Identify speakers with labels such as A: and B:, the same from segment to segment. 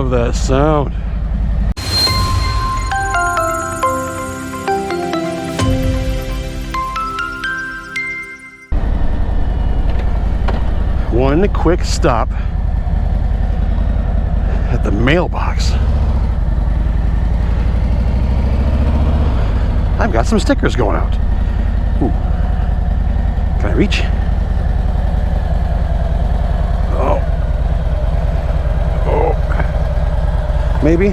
A: love that sound. One quick stop at the mailbox. I've got some stickers going out. Ooh. Can I reach? Oh. Oh. Maybe.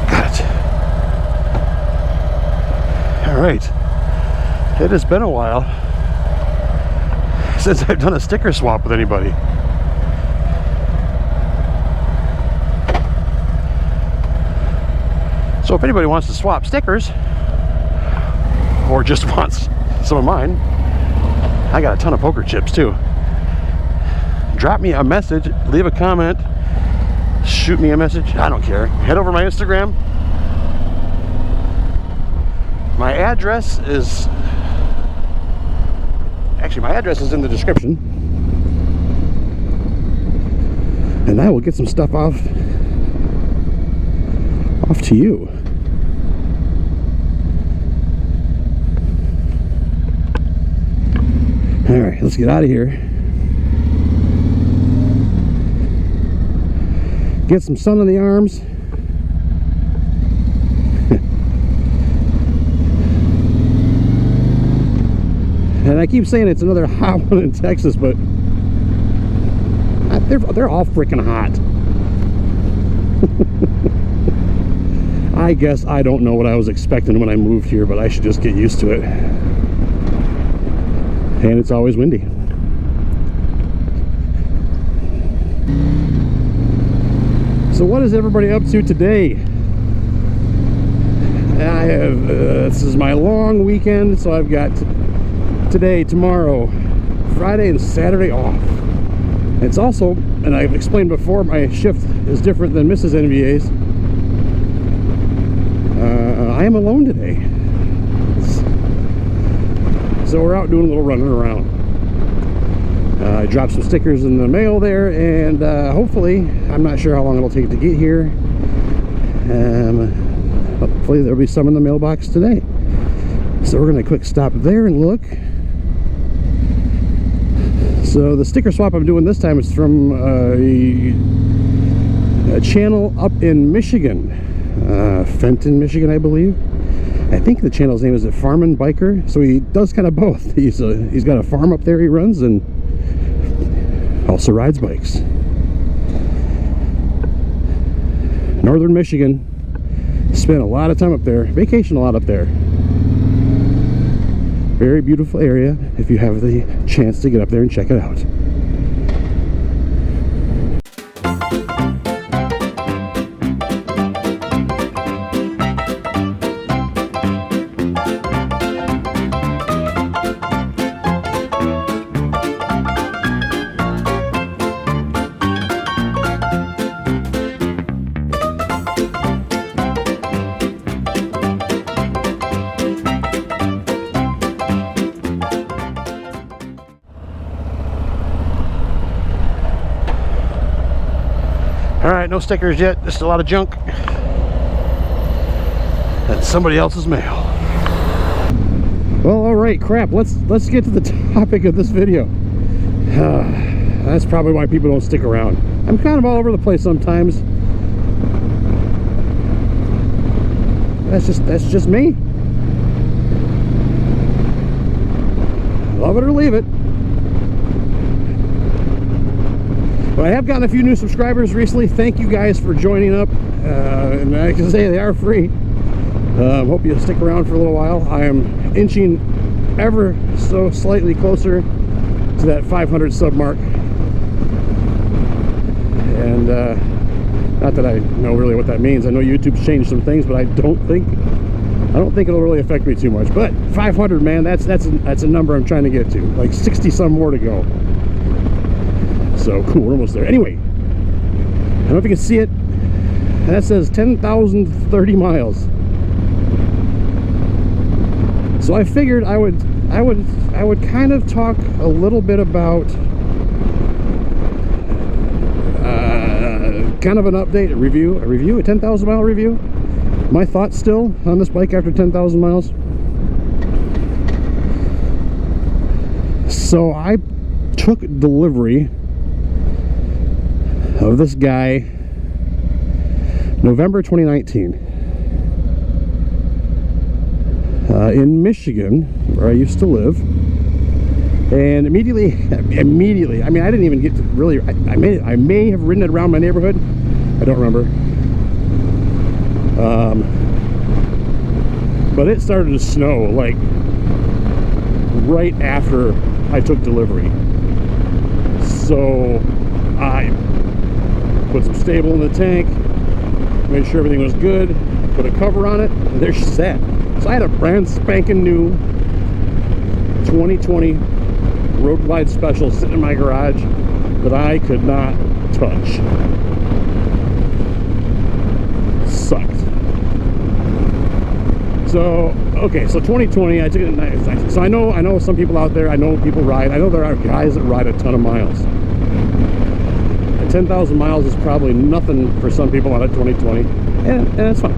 A: Got it. All right. It has been a while since I've done a sticker swap with anybody. So if anybody wants to swap stickers or just wants some of mine, I got a ton of poker chips too. Drop me a message, leave a comment, shoot me a message, I don't care. Head over to my Instagram. My address is in the description, and I will get some stuff off to you. All right, let's get out of here. Get some sun on the arms. And I keep saying it's another hot one in Texas, but they're all freaking hot. I guess I don't know what I was expecting when I moved here, but I should just get used to it. And it's always windy. So what is everybody up to today? I have this is my long weekend, so I've got today, tomorrow, Friday and Saturday off. It's also, and I've explained before, my shift is different than Mrs. NVA's. I am alone today. So we're out doing a little running around. I dropped some stickers in the mail there, and hopefully, I'm not sure how long it'll take to get here. Hopefully there'll be some in the mailbox today. So we're going to quick stop there and look. So the sticker swap I'm doing this time is from a channel up in Michigan, Fenton, Michigan, I believe. I think the channel's name is a Farmin' Biker. So he does kind of both. He's got a farm up there he runs, and also rides bikes. Northern Michigan. Spent a lot of time up there. Vacation a lot up there. Very beautiful area if you have the chance to get up there and check it out. Alright, no stickers yet, just a lot of junk. That's somebody else's mail. Well, alright, crap, let's get to the topic of this video. That's probably why people don't stick around. I'm kind of all over the place sometimes. That's just me. Love it or leave it. But I have gotten a few new subscribers recently. Thank you guys for joining up. And I can say they are free. Hope you stick around for a little while. I am inching ever so slightly closer to that 500 sub mark. And not that I know really what that means. I know YouTube's changed some things, but I don't think it'll really affect me too much. But 500, man, that's a number I'm trying to get to. Like 60 some more to go. So cool, we're almost there. Anyway, I don't know if you can see it. That says 10,030 miles. So I figured I I would kind of talk a little bit about kind of an update, a 10,000 mile review. My thoughts still on this bike after 10,000 miles. So I took delivery of this guy November 2019 in Michigan, where I used to live. And immediately, I mean, I didn't even get to really, I may have ridden it around my neighborhood. I don't remember. But it started to snow, like, right after I took delivery. So, I put some stable in the tank, made sure everything was good, put a cover on it, and there she sat. So I had a brand spanking new 2020 Road Glide Special sitting in my garage that I could not touch. Sucked. So, okay, so 2020, I took it. So I know some people out there, I know people ride. I know there are guys that ride a ton of miles. And 10,000 miles is probably nothing for some people out of 2020, and that's fine.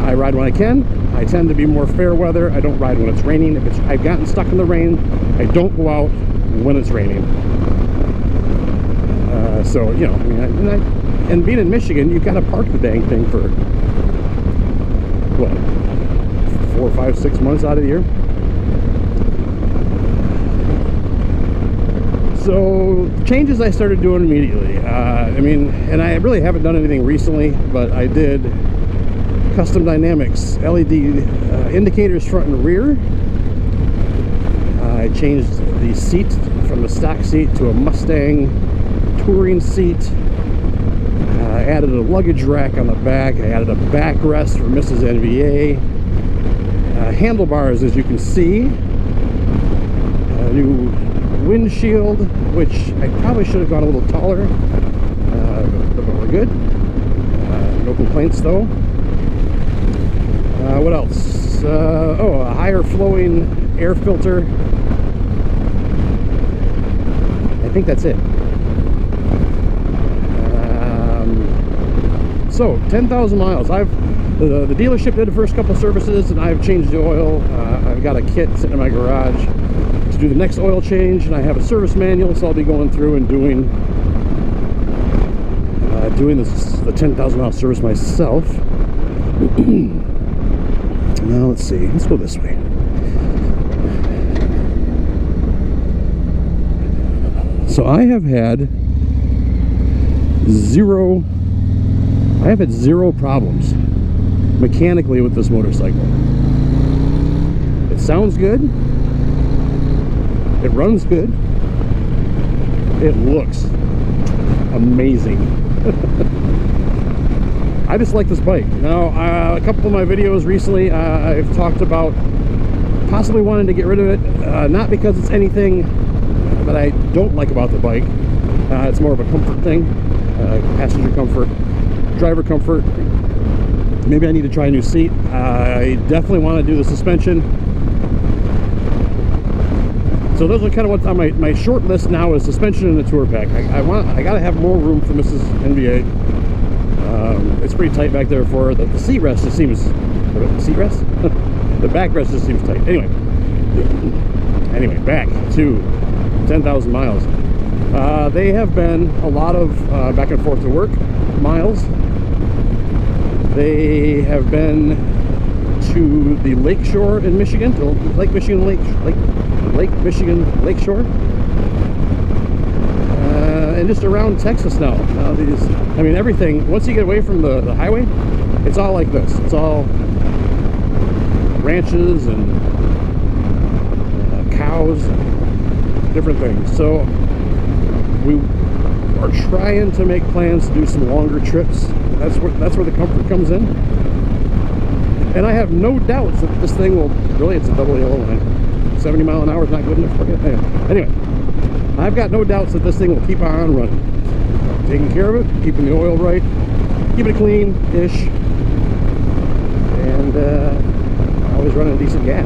A: I ride when I can. I tend to be more fair weather. I don't ride when it's raining. If I've gotten stuck in the rain, I don't go out when it's raining. So, you know, I mean, and being in Michigan, you've got to park the dang thing for, what, 4, 5, 6 months out of the year. So, changes I started doing immediately. I mean, and I really haven't done anything recently, but I did custom dynamics LED indicators front and rear. I changed the seat from the stock seat to a Mustang touring seat. I added a luggage rack on the back. I added a backrest for Mrs. NVA. Handlebars, as you can see. A new windshield, which I probably should have gone a little taller, but we're good. No complaints though. What else? Oh, a higher flowing air filter. I think that's it. So 10,000 miles. The dealership did the first couple services, and I've changed the oil. I've got a kit sitting in my garage to do the next oil change, and I have a service manual, so I'll be going through and doing the 10,000 mile service myself. Now let's see, let's go this way. So I have had zero problems mechanically with this motorcycle. It sounds good, it runs good, it looks amazing. I just like this bike. Now, a couple of my videos recently, I've talked about possibly wanting to get rid of it, not because it's anything that I don't like about the bike. It's more of a comfort thing, passenger comfort, driver comfort. Maybe I need to try a new seat. I definitely want to do the suspension. So those are kind of what's on my short list now, is suspension and the tour pack. I gotta have more room for Mrs. NVA. It's pretty tight back there for her. The seat rest just seems, the seat rest? The backrest just seems tight. Anyway, back to 10,000 miles. They have been a lot of back and forth to work miles. They have been to the lakeshore in Michigan, to Lake Michigan Lakeshore, and just around Texas now. I mean, everything, once you get away from the highway, it's all like this. It's all ranches and cows, different things. So we are trying to make plans to do some longer trips. That's where the comfort comes in. And I have no doubts that this thing will, really, it's a double yellow line. 70 mile an hour is not good enough for it. Anyway, I've got no doubts that this thing will keep on running. Taking care of it, keeping the oil right, keeping it clean-ish, and always running decent gas.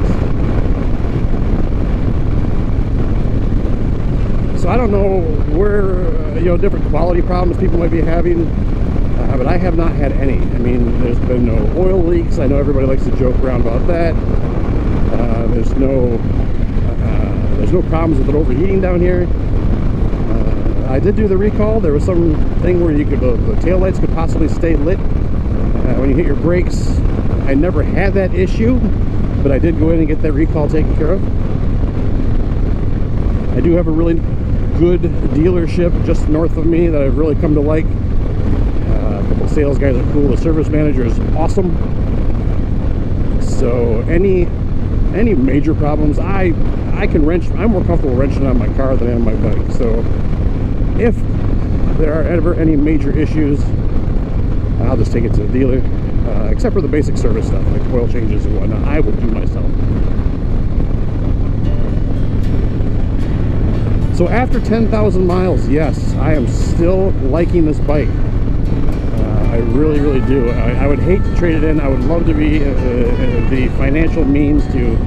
A: So I don't know where, you know, different quality problems people might be having, but I have not had any. I mean, there's been no oil leaks. I know everybody likes to joke around about that. There's no problems with it overheating down here. I did do the recall. There was some thing where you could the taillights could possibly stay lit when you hit your brakes. I never had that issue, but I did go in and get that recall taken care of. I do have a really good dealership just north of me that I've really come to like. A couple of sales guys are cool. The service manager is awesome. So any major problems, I can wrench. I'm more comfortable wrenching on my car than I am on my bike. So if there are ever any major issues, I'll just take it to the dealer, except for the basic service stuff like oil changes and whatnot. I will do myself. So after 10,000 miles, yes, I am still liking this bike. I really, really do. I would hate to trade it in. I would love to be the financial means to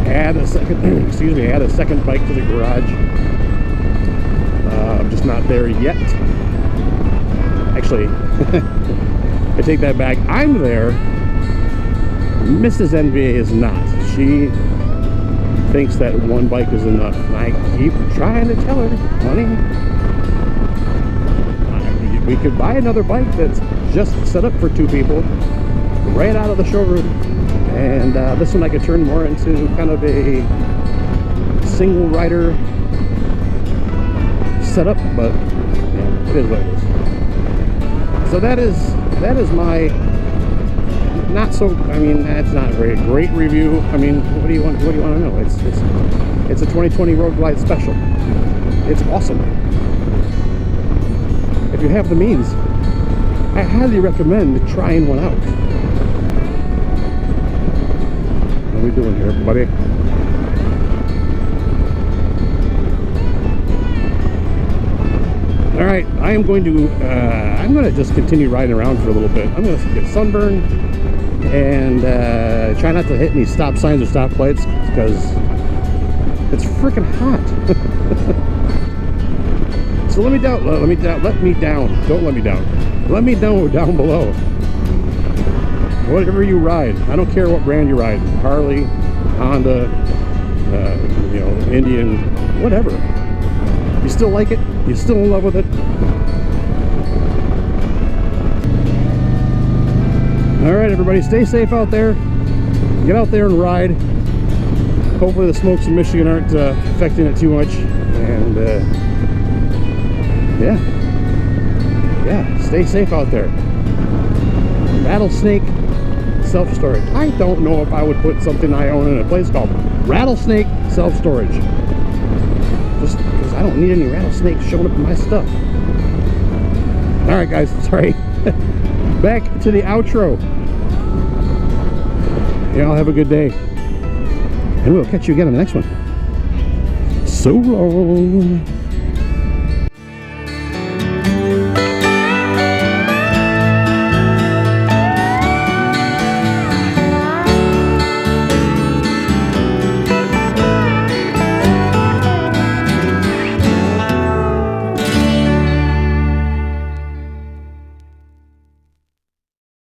A: add a second, excuse me, add a second bike to the garage. I'm just not there yet. Actually, I take that back. I'm there. Mrs. NVA is not. She thinks that one bike is enough. And I keep trying to tell her, honey, we could buy another bike that's just set up for two people right out of the showroom. And this one I could turn more into kind of a single rider setup, but yeah, it is what it is. So that is my not so, I mean, that's not a very great review. I mean, what do you want to know? It's a 2020 Road Glide Special. It's awesome. If you have the means, I highly recommend trying one out. What are we doing here, buddy? All right, I'm going to just continue riding around for a little bit. I'm going to get sunburned and try not to hit any stop signs or stop lights because it's freaking hot. So let me down. Don't let me down. Let me know down below. Whatever you ride, I don't care what brand you ride. Harley, Honda, you know, Indian, whatever. You still like it? You still in love with it? All right, everybody, stay safe out there. Get out there and ride. Hopefully the smokes in Michigan aren't affecting it too much. And yeah, stay safe out there. Rattlesnake self-storage. I don't know if I would put something I own in a place called Rattlesnake Self-Storage. Just because I don't need any rattlesnakes showing up in my stuff. All right, guys, sorry. Back to the outro. Y'all have a good day. And we'll catch you again on the next one. So long.